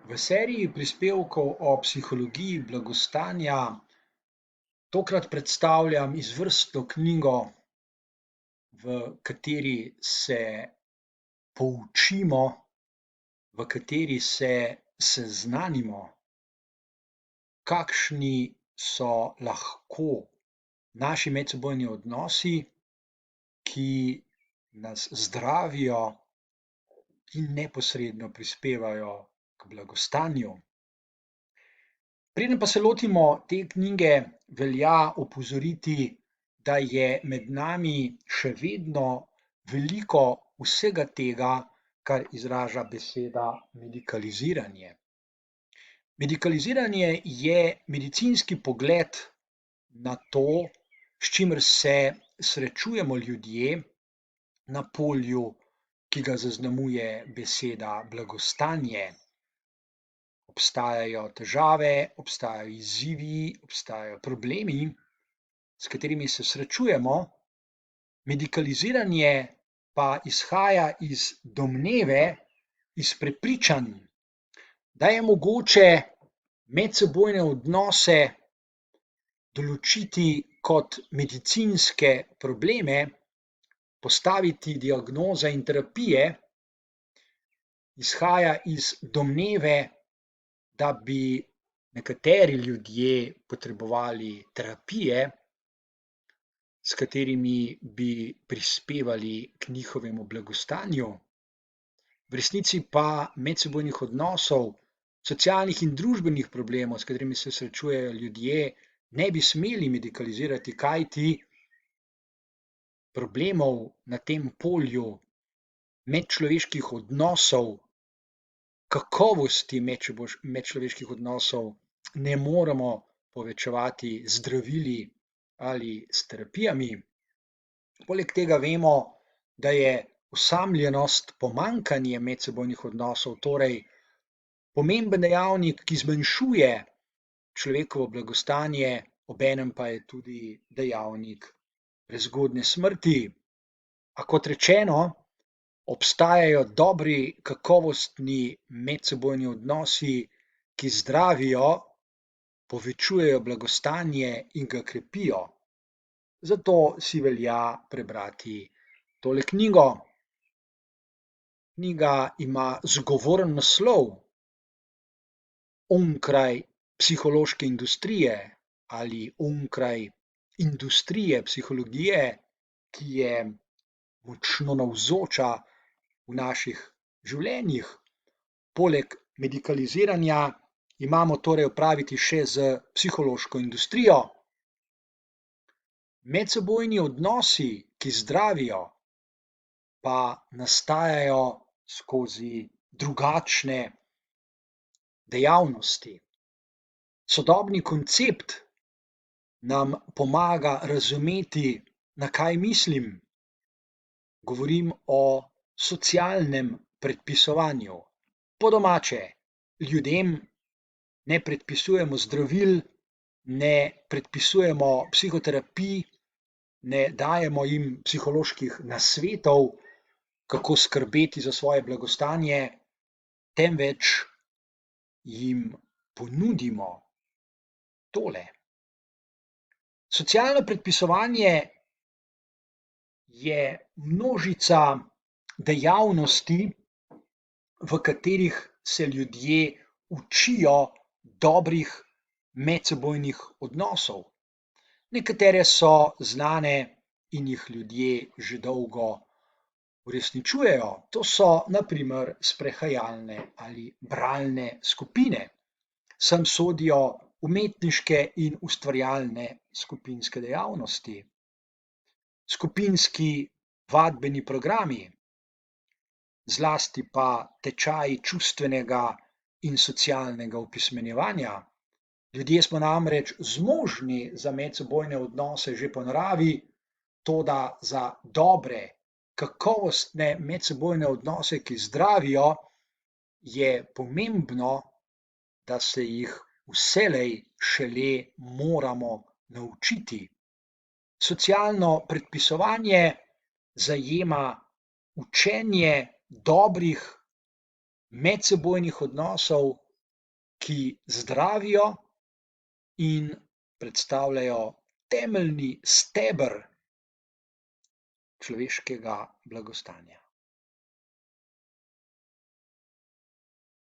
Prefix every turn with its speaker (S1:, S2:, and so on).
S1: V seriji prispevkov o psihologiji blagostanja tokrat predstavljam izvrstno knjigo, v kateri se poučimo, v kateri se seznanimo, kakšni so lahko naši medsebojni odnosi, ki nas zdravijo in neposredno prispevajo k blagostanju. Preden pa se lotimo te knjige, velja opozoriti, da je med nami še vedno veliko vsega tega, kar izraža beseda medikaliziranje. Medikaliziranje je medicinski pogled na to, s čimer se srečujemo ljudje na polju, ki ga zaznamuje beseda blagostanje. Obstajajo težave, obstajajo izzivi, obstajajo problemi, s katerimi se srečujemo, medikaliziranje pa izhaja iz domneve, iz prepričanj, da je mogoče medsebojne odnose določiti kot medicinske probleme, postaviti diagnoze in terapije, izhaja iz domneve, da bi nekateri ljudje potrebovali terapije, s katerimi bi prispevali k njihovemu blagostanju. V resnici pa medsebojnih odnosov, socialnih in družbenih problemov, s katerimi se srečujejo ljudje, ne bi smeli medikalizirati, kajti problemov na tem polju medčloveških odnosov, kakovosti medčloveških odnosov ne moremo povečevati z zdravili ali s terapijami. Poleg tega vemo, da je osamljenost, pomanjkanje medsebojnih odnosov torej pomemben dejavnik, ki zmanjšuje človekovo blagostanje, obenem pa je tudi dejavnik prezgodnje smrti. A kot rečeno, obstajajo dobri, kakovostni medsebojni odnosi, ki zdravijo, povečujejo blagostanje in ga krepijo. Zato si velja prebrati tole knjigo. Knjiga ima zgovoren naslov Onkraj psihološke industrije ali onkraj industrije psihologije, ki je močno navzoča v naših življenjih. Poleg medikaliziranja imamo torej opraviti še s psihološko industrijo. Medsebojni odnosi, ki zdravijo, pa nastajajo skozi drugačne dejavnosti. Sodobni koncept nam pomaga razumeti, na kaj mislim. Govorim o socialnem predpisovanju. Po domače, ljudem ne predpisujemo zdravil, ne predpisujemo psihoterapij, ne dajemo jim psiholoških nasvetov, kako skrbeti za svoje blagostanje, temveč jim ponudimo tole. Socialno predpisovanje je množica dejavnosti, v katerih se ljudje učijo dobrih medsebojnih odnosov. Nekatere so znane in jih ljudje že dolgo uresničujejo. To so na primer sprehajalne ali bralne skupine. Sem sodijo umetniške in ustvarjalne skupinske dejavnosti. Skupinski vadbeni programi, zlasti pa tečaji čustvenega in socialnega opismenjevanja. Ljudje smo namreč zmožni za medsebojne odnose že po naravi, toda za dobre, kakovostne medsebojne odnose, ki zdravijo, je pomembno, da se jih vselej šele moramo naučiti. Socialno predpisovanje zajema učenje dobrih medsebojnih odnosov ki zdravijo in predstavljajo temeljni steber človeškega blagostanja.